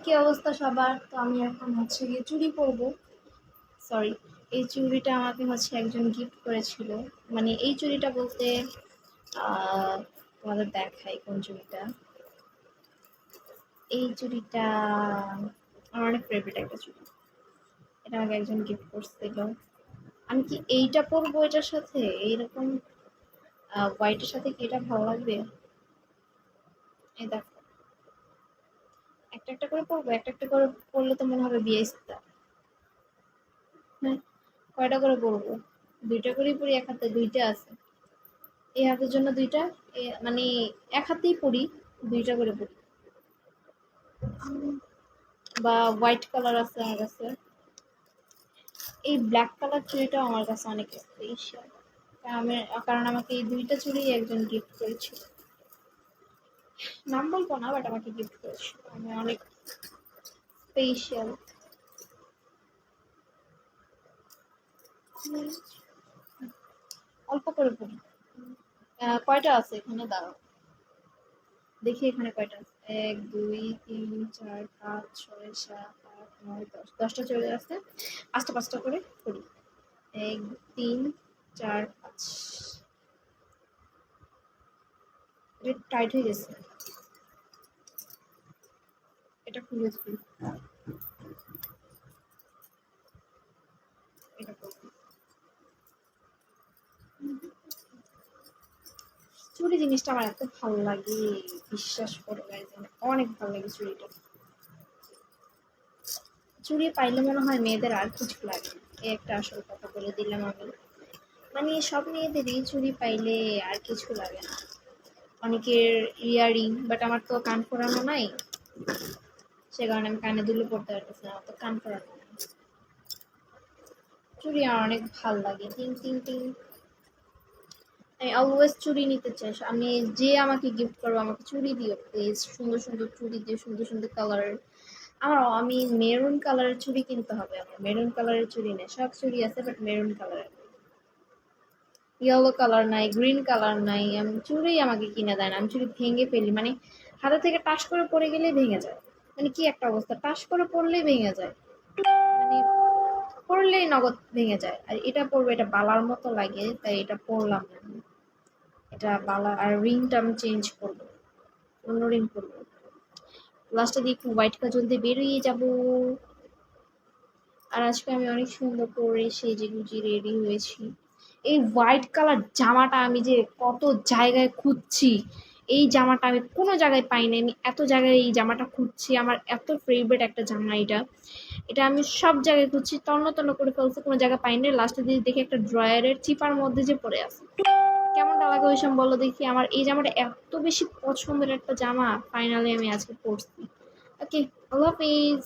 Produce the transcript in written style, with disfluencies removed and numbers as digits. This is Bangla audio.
কি অবস্থা সবার? তো আমি এখন হচ্ছে গিয়ে চুড়ি পরবো। সরি, এই চুড়িটা আমাকে হচ্ছে একজন গিফট করেছিল। মানে এই চুড়িটা বলতে তোমাদের দেখাই কোন চুড়িটা। এই চুড়িটা আমার অনেক ফেভারিট একটা চুড়ি। এটা আমাকে একজন গিফট করছিল। আমি কি এইটা পরবো এটার সাথে? এইরকম হোয়াইটের সাথে কি এটা ভালো লাগবে? এই দেখো, একটা একটা করে পরবো, একটা একটা করে পরলে তো মনে হবে বিয়ে ইস্তা। হ্যাঁ, কয়টা করে পরবো? দুইটা করেই পরি, এক হাতে দুইটা আছে। এই হাতের জন্য দুইটা, মানে এক হাতেই পরি, দুইটা করে পরি। বা হোয়াইট কালার আছে আমার কাছে। এই ব্ল্যাক কালার চুড়িটাও আমার কাছে অনেক স্পেশাল, কারণ আমাকে এই দুইটা চুড়ি একজন গিফট করেছিল। নাম বলবো না, বাট আমাকে গিফট করেছিল, আমি অনেক স্পেশাল। অল্প করে পড়ি। কয়টা আছে এখানে দাঁড়াও দেখি, এখানে কয়টা আছে? 1 2 3 4 5 6 7 8 9 10, 10টা চলে আসছে। পাঁচটা পাঁচটা করে করি। 1 3 4 5। এটা টাইট হয়ে গেছে, এটা খুলে দিই। এটা করবো। চুড়ি জিনিসটা আমার এত ভালো লাগে, বিশ্বাস করো গাইজ, অনেক ভালো লাগে চুড়িটা। চুড়ি পাইলে মনে হয় মেয়েদের আর কিছু লাগে না। এই একটা আসল কথা বলে দিলাম আমি। মানে সব মেয়েদেরই চুড়ি পাইলে আর কিছু লাগে না। অনেকের ইয়ারিং, বাট আমার তো কান ফোরানো নাই, সে কারণে আমি কানে দুলে পড়তে পারতেছি না, আমার তো কান ফোরানো নাই। চুড়ি আমার অনেক ভালো লাগে, টিং টিং টিং। আমি অলওয়েজ চুড়ি নিতে চাই। আমি যে আমাকে গিফট করবো আমাকে চুড়ি দিও প্লিজ, সুন্দর সুন্দর চুড়ি দিও, সুন্দর সুন্দর কালারের। আমি মেরুন কালারের চুড়ি কিনতে হবে। আমার মেরুন কালারের চুড়ি নেই, সব চুড়ি আছে বাট মেরুন কালারের। ইয়েলো কালার নাই, গ্রিন কালার নাই, আমি চুড়ি আমাকে কিনে দেয় না। আমি চুড়ি ভেঙে ফেলি, মানে হাতে থেকে টাস করে পড়ে গেলেই ভেঙে যায়। মানে কি একটা অবস্থা, টাস করে পড়লেই ভেঙে যায়, মানে পড়লেই নগদ ভেঙে যায়। আর এটা পরবো, এটা বালার মতো লাগে, তাই এটা পরলাম না। এটা বালা, আর রিংটা আমি চেঞ্জ করবো, অন্য রিং করবো। লাস্টে দিয়ে একটু হোয়াইট কাজল দিয়ে বেরিয়ে যাব। আর আজকে আমি অনেক সুন্দর করে সেজে গুজে রেডি হয়েছি। এই হোয়াইট কালার জামাটা আমি যে কত জায়গায় খুঁজছি, এই জামাটা আমি কোনো জায়গায় পাইনি। আমি এত জায়গায় এই জামাটা খুঁজছি, আমার এত ফেভারিট একটা জামা এটা। এটা আমি সব জায়গায় খুঁজছি, তন্ন তন্ন করে ফেলছি, কোনো জায়গায় পাইনি। লাস্টে দিয়ে দেখি একটা ড্রয়ারের চিপার মধ্যে যে পড়ে আছে। কেমনটা লাগে ওইসব বলো দেখি। আমার এই জামাটা এত বেশি পছন্দের একটা জামা, ফাইনালি আমি আজকে পরছি। ওকে, আল্লাহ হাফিজ।